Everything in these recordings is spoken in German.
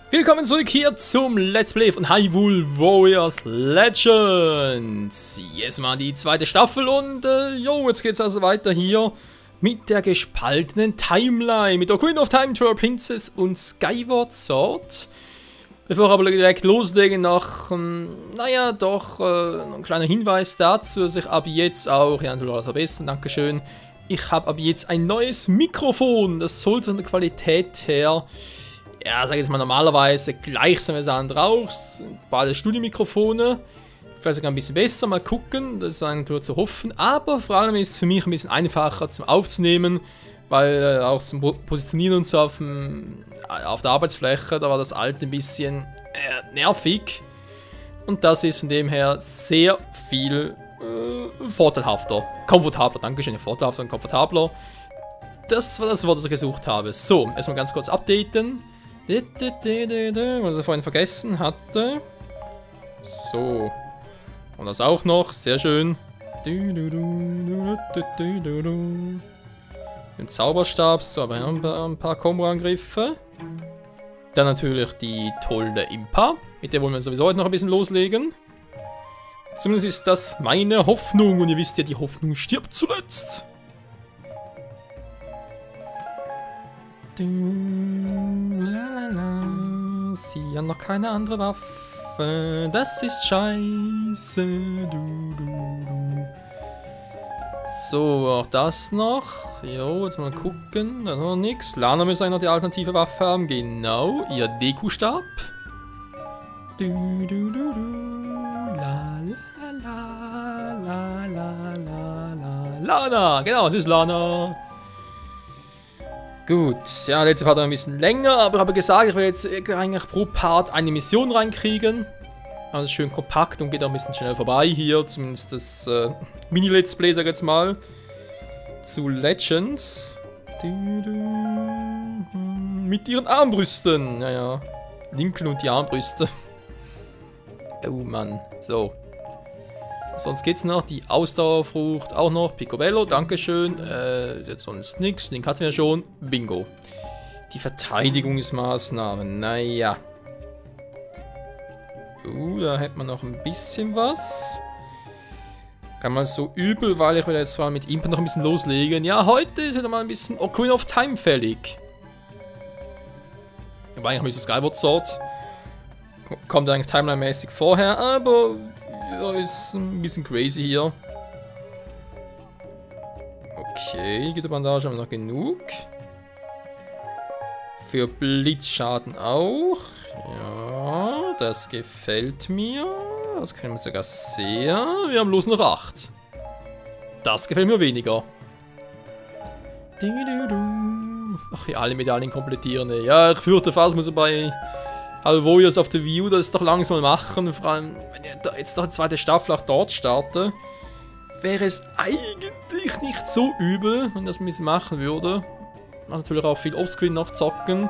Willkommen zurück hier zum Let's Play von Hyrule Warriors Legends. Yes, mal die zweite Staffel und jetzt geht's also weiter hier mit der gespaltenen Timeline, mit Ocarina of Time, Twilight Princess und Skyward Sword. Bevor wir aber direkt loslegen, noch, naja, doch ein kleiner Hinweis dazu, dass ich ab jetzt auch, ja, du warst am besten, dankeschön, ich habe ab jetzt ein neues Mikrofon, das sollte von der Qualität her, ja, sag ich jetzt mal normalerweise gleich sein wie das andere auch, beide Studiomikrofone, vielleicht sogar ein bisschen besser, mal gucken, das ist eigentlich nur zu hoffen, aber vor allem ist es für mich ein bisschen einfacher zum Aufzunehmen, weil auch zum Positionieren und so auf der Arbeitsfläche, da war das alte ein bisschen nervig und das ist von dem her sehr viel vorteilhafter, komfortabler, dankeschön, vorteilhafter und komfortabler. Das war das Wort, das ich gesucht habe. So, erstmal ganz kurz updaten. Was ich vorhin vergessen hatte. So. Und das auch noch. Sehr schön. Den Zauberstab. So, aber ein paar Combo-Angriffe. Dann natürlich die tolle Impa. Mit der wollen wir sowieso heute noch ein bisschen loslegen. Zumindest ist das meine Hoffnung. Und ihr wisst ja, die Hoffnung stirbt zuletzt. Sie haben noch keine andere Waffe. Das ist scheiße. So, auch das noch. Jo, jetzt mal gucken. Da noch nichts. Lana müsste eigentlich noch die alternative Waffe haben. Genau, ihr Deku-Stab. Lana, genau, es ist Lana. Gut, ja, letzte Part war ein bisschen länger, aber ich habe gesagt, ich will jetzt eigentlich pro Part eine Mission reinkriegen. Also schön kompakt und geht auch ein bisschen schnell vorbei hier, zumindest das Mini-Let's Play, sag ich jetzt mal, zu Legends. Mit ihren Armbrüsten, naja, Lincoln und die Armbrüste. Oh Mann, so. Sonst geht's noch, die Ausdauerfrucht auch noch, Picobello, dankeschön, jetzt sonst nichts, den hatten wir schon, Bingo. Die Verteidigungsmaßnahmen, naja. Da hätte man noch ein bisschen was. Kann man so übel, weil ich will jetzt vor allem mit Impa noch ein bisschen loslegen. Ja, heute ist wieder mal ein bisschen Ocarina of Time fällig. Aber eigentlich müsste Skyward Sword. Kommt eigentlich timeline-mäßig vorher, aber... Ja, ist ein bisschen crazy hier. Okay, Gitterbandage haben wir noch genug. Für Blitzschaden auch. Ja, das gefällt mir. Das können wir sogar sehr. Wir haben bloß noch 8. Das gefällt mir weniger. Ach ja, alle Medaillen komplettieren. Ja, ich fürchte fast, muss er bei Warriors auf der Wii U das doch langsam machen. Vor allem, wenn ihr jetzt noch eine zweite Staffel auch dort startet, wäre es eigentlich nicht so übel, wenn das ein bisschen machen würde. Man natürlich auch viel Offscreen noch zocken.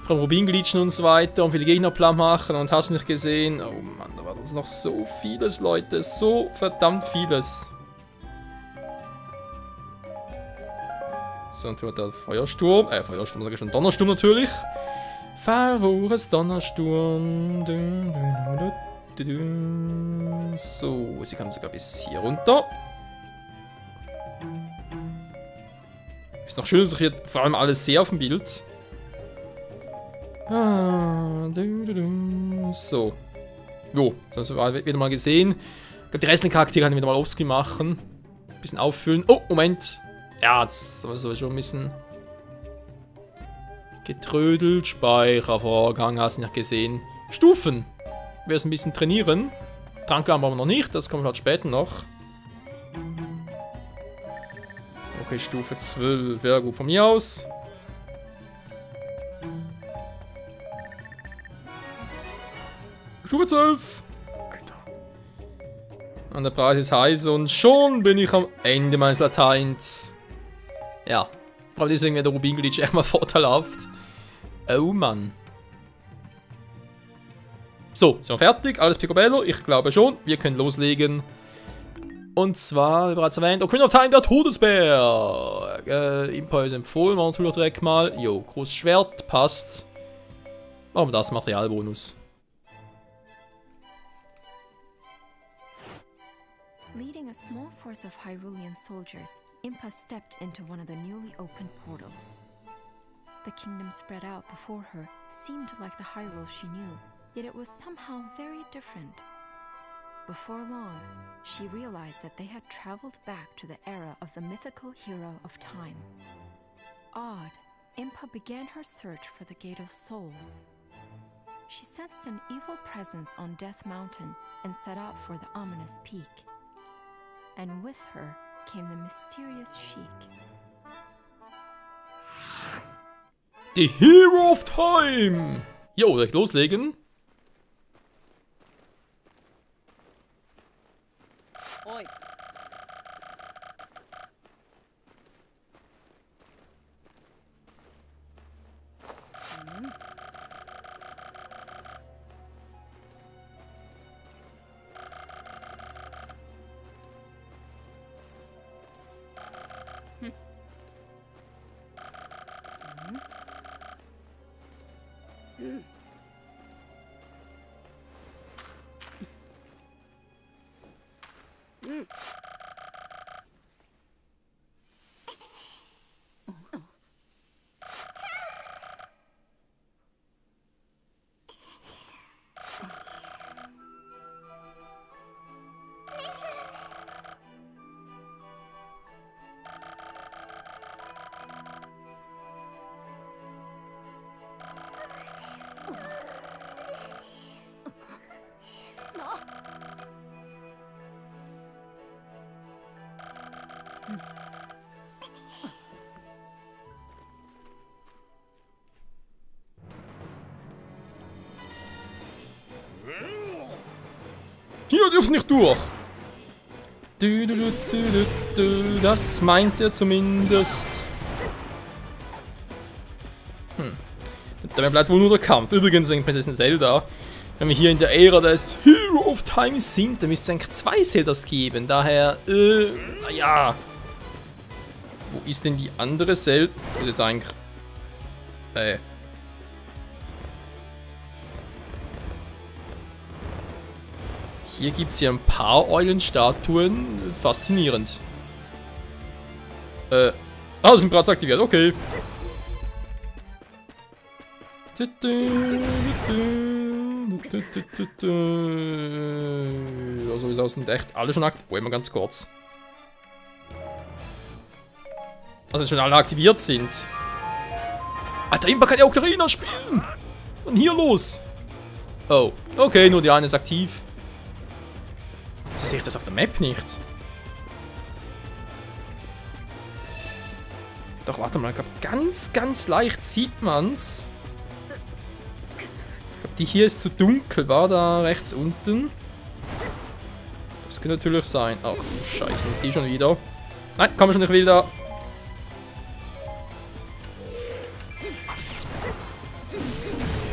Vor allem Rubin glitschen und so weiter und viele Gegner platt machen und hast nicht gesehen. Oh Mann, da war das noch so vieles, Leute. So verdammt vieles. So, und tut der Feuersturm. Feuersturm sage ich schon, Donnersturm natürlich. Pharos Donnersturm. So, sie kann sogar bis hier runter. Ist noch schön, dass ich hier vor allem alles sehe auf dem Bild. So. Jo, das war wieder mal gesehen. Ich glaube, die restlichen Charaktere kann ich wieder mal offscreen machen. Ein bisschen auffüllen. Oh, Moment. Ja, das war schon ein bisschen... getrödelt, Speichervorgang, hast du nicht gesehen. Stufen. Wir es ein bisschen trainieren. Tranklamm brauchen wir noch nicht, das kommt halt später noch. Okay, Stufe 12, wäre gut von mir aus. Stufe 12. Alter. Und der Preis ist heiß und schon bin ich am Ende meines Lateins. Ja. Vor allem deswegen wäre der Rubin-Glitch echt mal vorteilhaft. Oh Mann. So, sind wir fertig? Alles Picobello? Ich glaube schon. Wir können loslegen. Und zwar, wie bereits erwähnt, Ocarina of Time, der Todesberg. Impa ist empfohlen, machen wir natürlich direkt mal. Jo, großes Schwert, passt. Machen wir das, Materialbonus. Leading a small force of Hyrulean soldiers, Impa stepped into one of the newly opened portals. The kingdom spread out before her seemed like the Hyrule she knew, yet it was somehow very different. Before long, she realized that they had traveled back to the era of the mythical hero of time. Awed, Impa began her search for the Gate of Souls. She sensed an evil presence on Death Mountain and set out for the ominous peak. And with her came the mysterious Sheik. The Hero of Time! Jo, direkt loslegen. Oi. Hier dürfen nicht durch. Das meint er zumindest. Damit bleibt wohl nur der Kampf. Übrigens wegen Prinzessin Zelda. Wenn wir hier in der Ära des Hero of Time sind, dann müsste es eigentlich 2 Zeldas geben. Daher, naja. Wo ist denn die andere Zelda? Ist jetzt eigentlich... Hier gibt es ja ein paar Eulenstatuen. Faszinierend. Das sind bereits aktiviert, okay. Also wie es sind echt alle schon aktiviert. Mal ganz kurz. Also schon alle aktiviert sind. Alter, Impa kann ja Ocarina spielen. Und hier los. Oh, okay, nur die eine ist aktiv. Wieso sehe ich das auf der Map nicht? Doch, warte mal, ich glaube, ganz leicht sieht man's. Ich glaube, die hier ist zu dunkel, war da rechts unten. Das könnte natürlich sein. Ach du Scheiße, die schon wieder. Nein, komm schon, ich will da.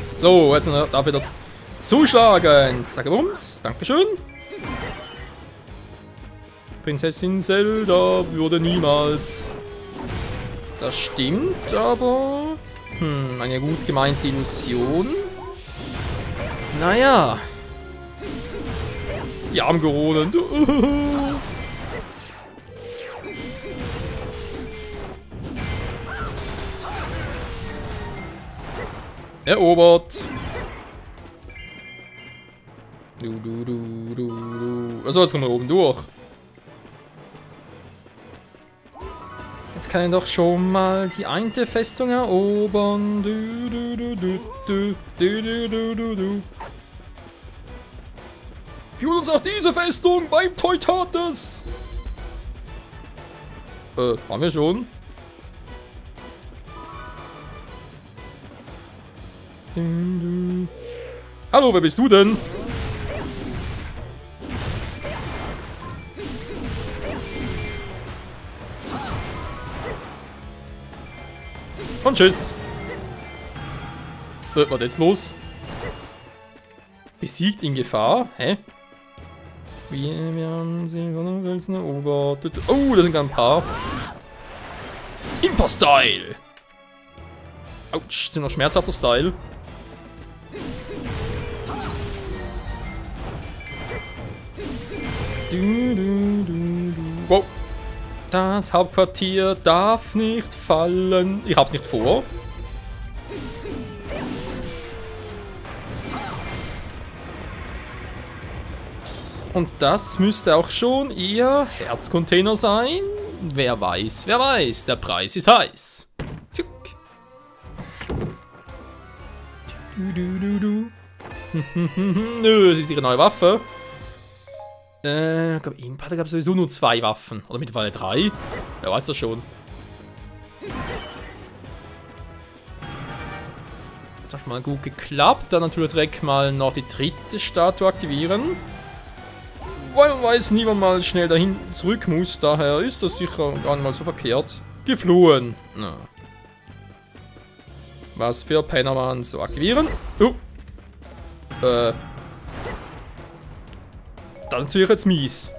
So, jetzt darf er wieder zuschlagen. Zack, bums, dankeschön. Prinzessin Zelda würde niemals. Das stimmt, aber... eine gut gemeinte Illusion. Naja. Die armen Geronen. Erobert. Also, jetzt kommen wir oben durch. Jetzt kann ich doch schon mal die eine Festung erobern. Führt uns auch diese Festung beim Teutates. Haben wir schon? Hallo, wer bist du denn? Und tschüss. Was ist jetzt los? Besiegt in Gefahr? Hä? Wir haben sie von den Felsen erobert. Oh, da sind gar ein paar. Impa-Style! Autsch, sind noch schmerzhafter Style. Wow. Das Hauptquartier darf nicht fallen. Ich hab's nicht vor. Und das müsste auch schon ihr Herzcontainer sein. Wer weiß, der Preis ist heiß. Tschuk. Nö, es ist ihre neue Waffe. Ich glaube, Impa gab es sowieso nur 2 Waffen. Oder mittlerweile 3. Wer weiß das schon. Das hat schon mal gut geklappt. Dann natürlich direkt mal noch die 3. Statue aktivieren. Weil man weiß nie, wann man schnell dahin zurück muss. Daher ist das sicher gar nicht mal so verkehrt. Geflohen. Na. Was für Penner man so aktivieren. Das ist natürlich jetzt mies.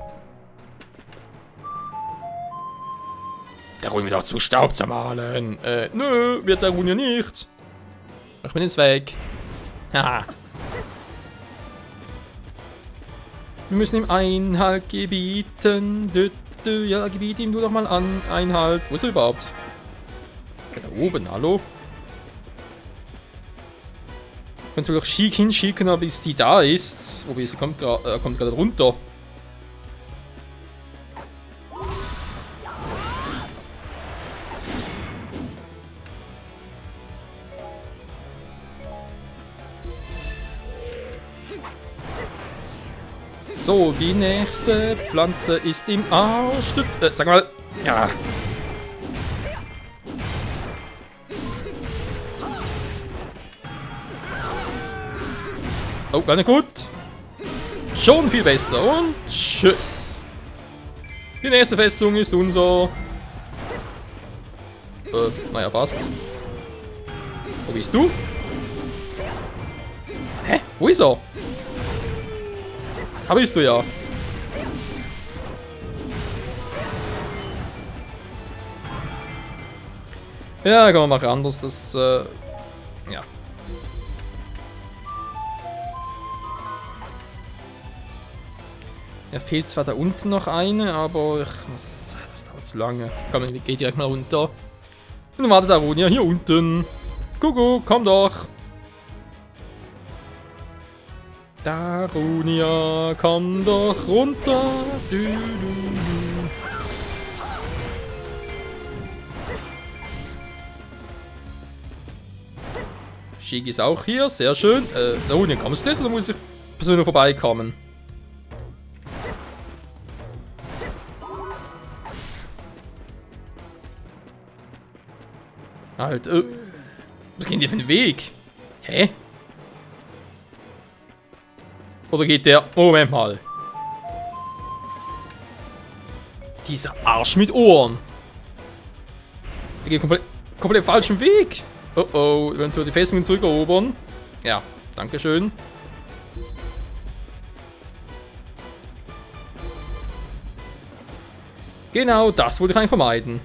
Der Rune wird auch zu Staub zermahlen. Nö, wird der Rune nicht. Ich bin jetzt weg. Haha. Wir müssen ihm Einhalt gebieten. Ja, gebiete ihm du doch mal an. Einhalt. Wo ist er überhaupt? Da oben, hallo? Ich könnte natürlich Sheik hinschicken, bis die da ist. Wobei, sie kommt gerade runter. So, die nächste Pflanze ist im Arsch. Sag mal. Ja. Oh, gar nicht gut. Schon viel besser. Und tschüss. Die nächste Festung ist unser... naja, fast. Wo bist du? Hä? Wo ist er? Da bist du ja. Ja, kann man machen anders. Das, ja. Ja, fehlt zwar da unten noch eine, aber ich muss... Das dauert zu lange. Komm, ich geh direkt mal runter. Und dann wartet Aronia hier unten. Kuckuck, komm doch. Darunia, komm doch runter. Sheik ist auch hier, sehr schön. Darunia, kommst du jetzt oder muss ich persönlich vorbeikommen? Halt, was geht dir für den Weg? Hä? Oder geht der... Moment mal. Dieser Arsch mit Ohren. Der geht komplett falschen Weg. Oh oh, eventuell die Festungen zurückerobern. Ja, dankeschön. Genau, das wollte ich eigentlich vermeiden.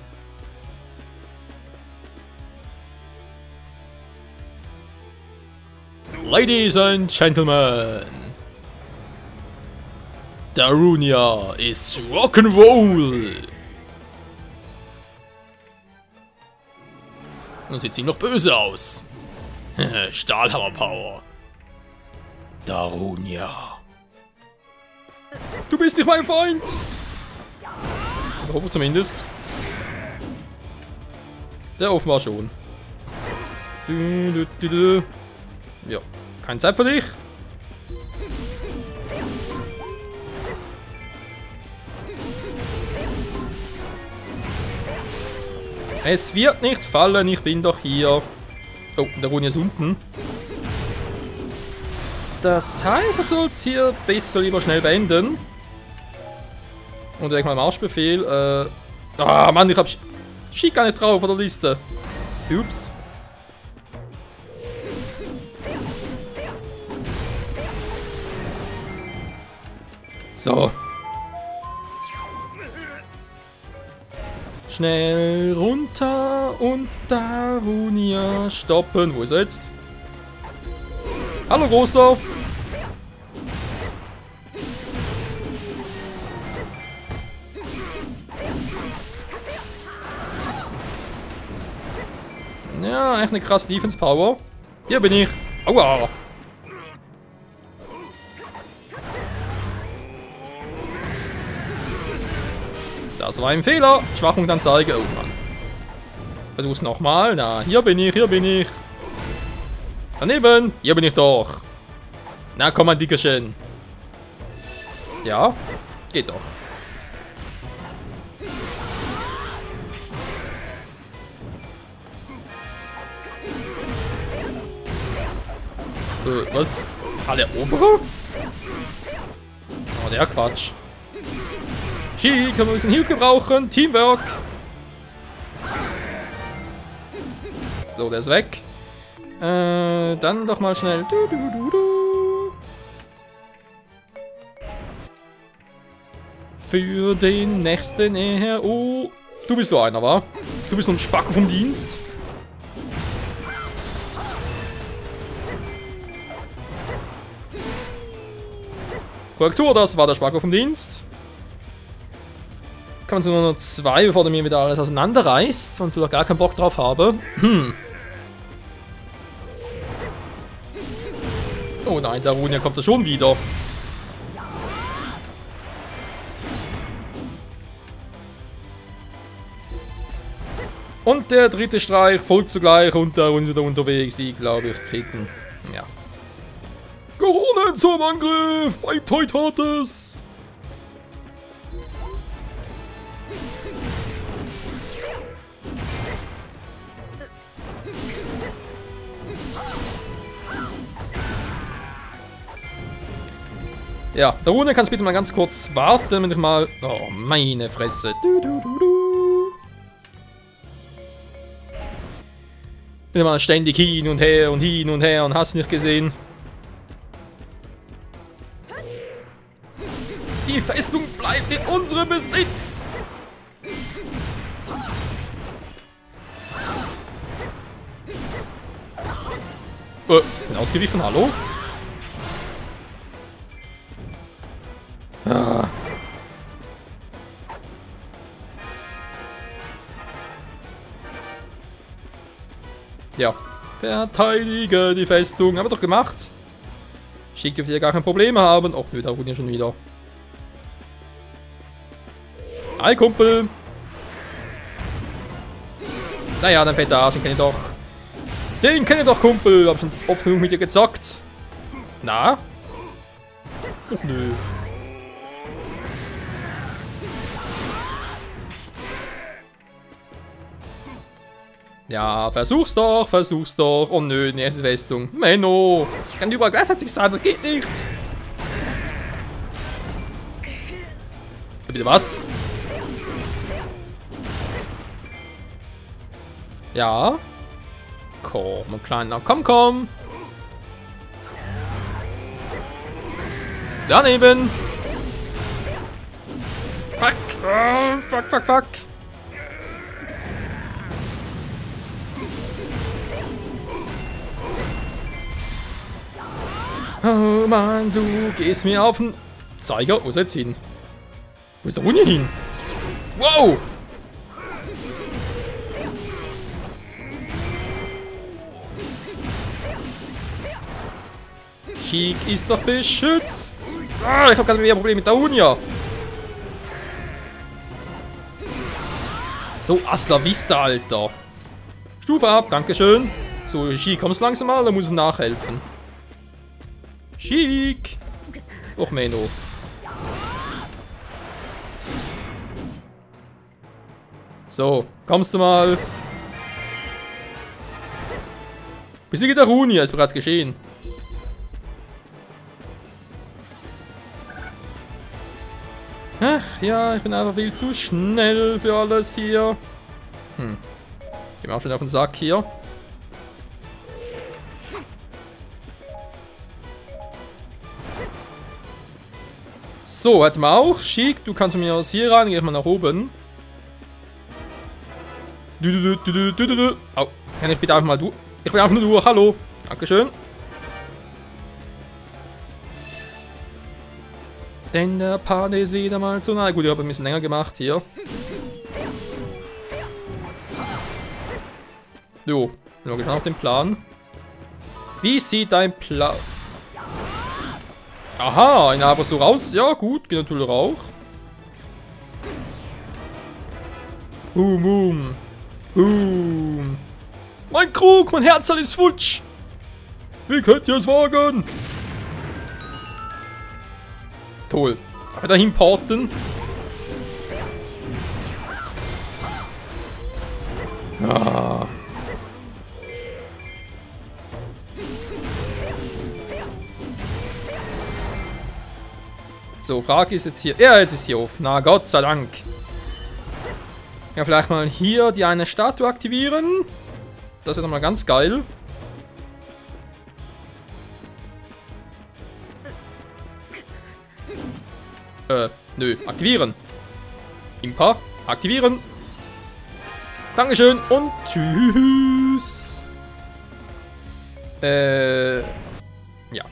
Ladies and Gentlemen. Darunia ist Rock'n'Roll. Und sieht ziemlich böse aus. Stahlhammer Power. Darunia. Du bist nicht mein Feind. Das hoffe ich zumindest. Der offenbar schon. Ja, keine Zeit für dich. Es wird nicht fallen, ich bin doch hier. Oh, der Rune ist unten. Das heißt, er soll es hier besser lieber schnell beenden. Und direkt mal Marschbefehl. Ah, Mann, ich hab Sheik gar nicht drauf auf der Liste. Ups. So. Schnell runter und Darunia stoppen. Wo ist er jetzt? Hallo, Großer. Ja, echt eine krasse Defense-Power. Hier bin ich. Aua. Das war ein Fehler. Schwachpunktanzeige. Oh Mann. Versuch's nochmal. Na, hier bin ich, hier bin ich. Daneben. Hier bin ich doch. Na, komm mal, Dickerchen. Ja, geht doch. Was? Alle Eroberer? Oh, der Quatsch. Ski, können wir ein bisschen Hilfe gebrauchen. Teamwork. So, der ist weg. Dann doch mal schnell. Für den nächsten eher. Oh, du bist so einer, wa? Du bist so ein Spacko vom Dienst. Korrektur, das war der Spacko vom Dienst. Kann man so nur noch 2, bevor der mir wieder alles auseinanderreißt und ich doch gar keinen Bock drauf habe. Oh nein, der Runia kommt da schon wieder. Und der dritte Streich folgt zugleich und da uns wieder unterwegs. Die, glaube ich, kriegen. Ja. Koronen zum Angriff bei Teutates! Ja, der Rune, kannst bitte mal ganz kurz warten, wenn ich mal... Oh, meine Fresse. Bin mal ständig hin und her und hast nicht gesehen. Die Festung bleibt in unserem Besitz. Bin ausgewichen, hallo? Ah. Ja, verteidige die Festung. Haben wir doch gemacht. Schick dürfte ja gar kein Problem haben. Och nö, da ruhen ja schon wieder. Hi, Kumpel. Naja, dann fette Arsch, den kenne ich doch. Den kenne ich doch, Kumpel. Hab schon oft genug mit dir gezockt. Na? Och nö. Ja, versuch's doch, versuch's doch. Oh nö, nächste Festung. Menno. Kann überall gleichzeitig sein, das geht nicht. Bitte was? Ja. Komm, Kleiner, komm, komm. Daneben. Fuck. Oh, fuck, fuck, fuck. Oh Mann, du gehst mir auf den Zeiger. Wo ist er jetzt hin? Wo ist der Hund hier hin? Wow! Sheik ist doch beschützt. Ah, ich habe gerade wieder ein Problem mit der Unia. So, Asla Vista, Alter. Stufe ab, dankeschön. So, Sheik, kommst langsam mal, da muss ich nachhelfen. Sheik. Och, Menno. So, kommst du mal. Besiege der Runia, ist bereits geschehen. Ach ja, ich bin einfach viel zu schnell für alles hier. Gehen wir auch schon auf den Sack hier. So, hätten wir auch. Sheik, du kannst mir aus hier ran, geh ich mal nach oben. Au, kann ich bitte einfach mal du? Ich will einfach nur durch, hallo. Dankeschön. Denn der Part ist wieder mal zu nahe. Gut, ich habe ein bisschen länger gemacht hier. Jo, Mal gespannt auf den Plan. Wie sieht dein Plan... Aha, ihn einfach so raus. Ja, gut, geht natürlich auch. Boom, boom. Boom. Mein Krug, mein Herzl ist futsch. Wie könnt ihr es wagen? Toll. Darf ich da hinporten? Ah. So, Frage ist jetzt hier... Ja, jetzt ist hier offen. Na, Gott sei Dank. Ja, vielleicht mal hier die eine Statue aktivieren. Das wäre doch mal ganz geil. Nö. Aktivieren. Impa. Aktivieren. Dankeschön und tschüss. Ja.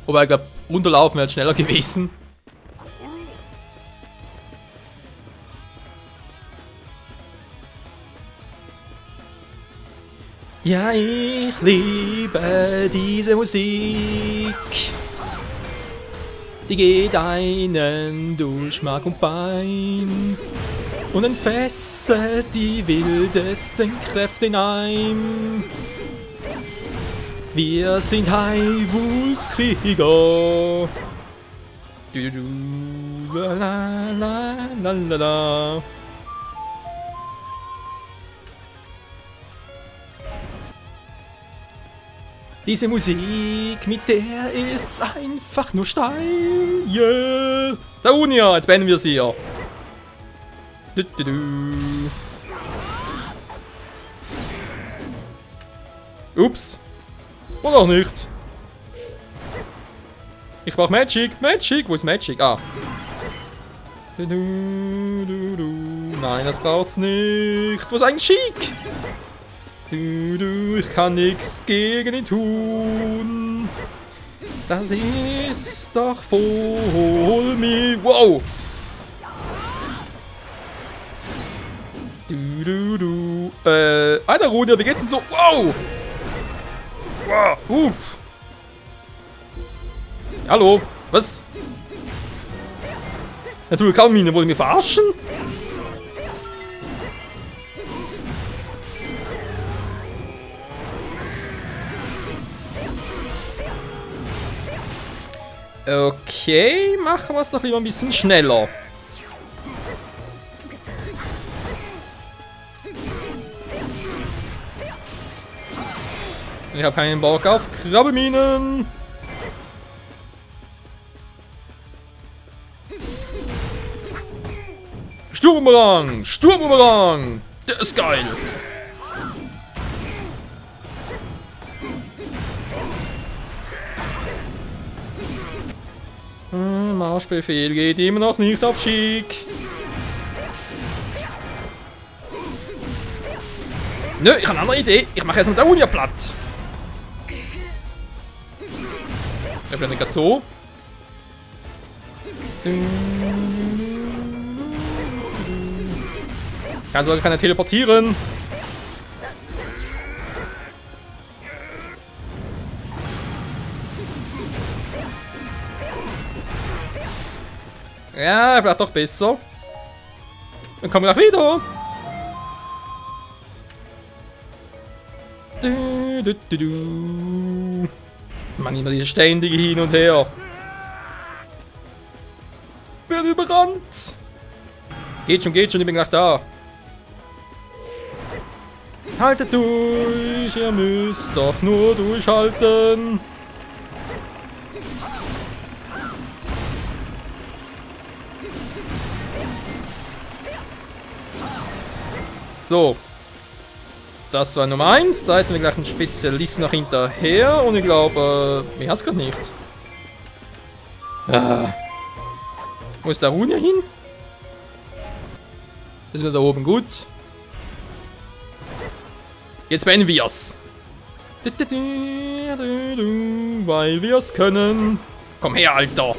Wobei, ich glaube, runterlaufen wäre schneller gewesen. Ja, ich liebe diese Musik. Die geht einen durch Mark und Bein und entfesselt die wildesten Kräfte in einem. Wir sind Hyrules Krieger. Du, du, du, la, la, la, la, la. Diese Musik, mit der ist's einfach nur steil. Yeah. Da Unia, jetzt beenden wir sie hier. Du, du, du. Ups. Oder auch nicht. Ich brauch Magic. Magic, wo ist Magic? Ah. Du, du, du, du. Nein, das braucht's nicht. Wo ist eigentlich Chic? Du, du, ich kann nichts gegen ihn tun. Das ist doch voll mir. Wow! Du, du, du. Alter Rudia, wie geht's denn so? Wow! Wow! Uff! Hallo? Was? Natürlich kaum ihn, wollen wir verarschen? Okay, machen wir es doch lieber ein bisschen schneller. Ich habe keinen Bock auf Krabbelminen. Sturmbumerang! Sturmbumerang! Der ist geil! Marschbefehl geht immer noch nicht auf Chic. Nö, ich habe eine andere Idee. Ich mache erstmal der Unia platt. Ich bin nicht gerade so. Kann er teleportieren. Ja, vielleicht doch besser. Dann kommen wir gleich wieder. Du, du, du, du. Mann, immer diese ständige Hin und Her. Bin überrannt. Geht schon, ich bin gleich da. Haltet durch, ihr müsst doch nur durchhalten. So. Das war Nummer 1. Da hätten wir gleich einen Spezialisten noch hinterher. Und ich glaube, mir hat's gerade nicht. Ah. Wo ist der Runia hin? Das ist da oben gut. Jetzt beenden wir's. Weil wir's können. Komm her, Alter.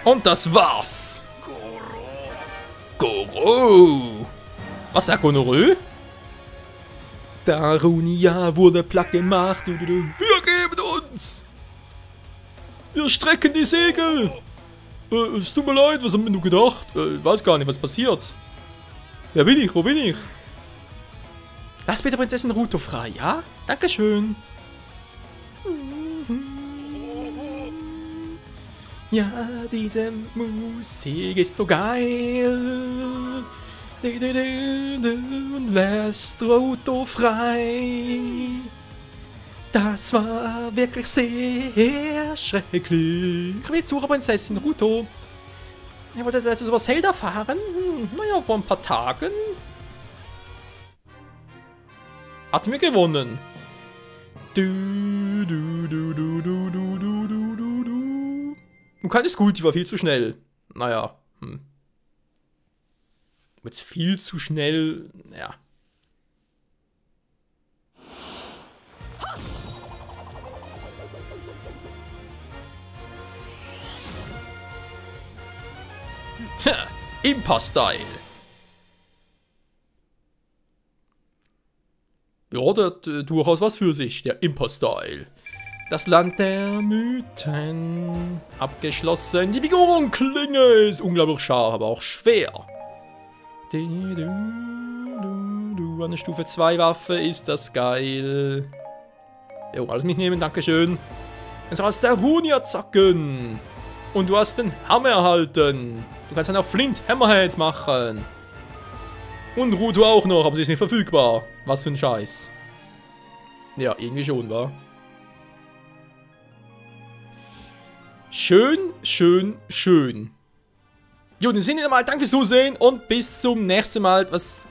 Und das war's. Goro. Was sagt Gonorrhoe? Darunia wurde platt gemacht. Wir geben uns. Wir strecken die Segel. Es tut mir leid, was haben wir nur gedacht? Ich weiß gar nicht, was passiert. Wer bin ich? Wo bin ich? Lass bitte Prinzessin Ruto frei, ja? Dankeschön. Ja, diese Musik ist so geil. Und lässt Ruto frei. Das war wirklich sehr schrecklich. Ich will jetzt suchen, Prinzessin Ruto. Ich wollte jetzt über Zelda fahren. Naja, vor ein paar Tagen. Hatten wir gewonnen. Und keine Scoot, die war viel zu schnell. Naja. Jetzt viel zu schnell. Ja. Impa-Style. Ja, der hat durchaus was für sich, der Impa-Style. Das Land der Mythen. Abgeschlossen. Die Biguron-Klinge ist unglaublich scharf, aber auch schwer. Eine Stufe 2 Waffe ist das geil. Jo, alles mitnehmen, dankeschön. Jetzt hast du Darunia zocken. Und du hast den Hammer erhalten. Du kannst dann auch Flint Hammerhead machen. Und Ruto auch noch, aber sie ist nicht verfügbar. Was für ein Scheiß. Ja, irgendwie schon, wa? Schön, schön, schön. Jo, in dem Sinne mal, danke fürs Zusehen und bis zum nächsten Mal. Was?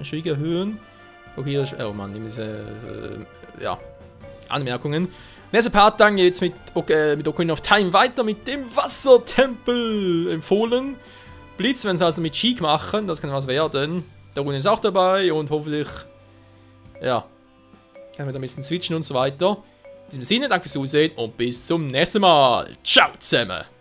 Schwierige erhöhen. Okay, oh Mann, ja. Anmerkungen. Nächster Part dann geht's mit Ocarina of Time weiter mit dem Wassertempel empfohlen. Blitz, wenn sie also mit Sheik machen, das kann was werden. Daruna ist auch dabei und hoffentlich, ja, kann man da ein bisschen switchen und so weiter. In diesem Sinne, danke fürs Zusehen und bis zum nächsten Mal. Ciao zusammen!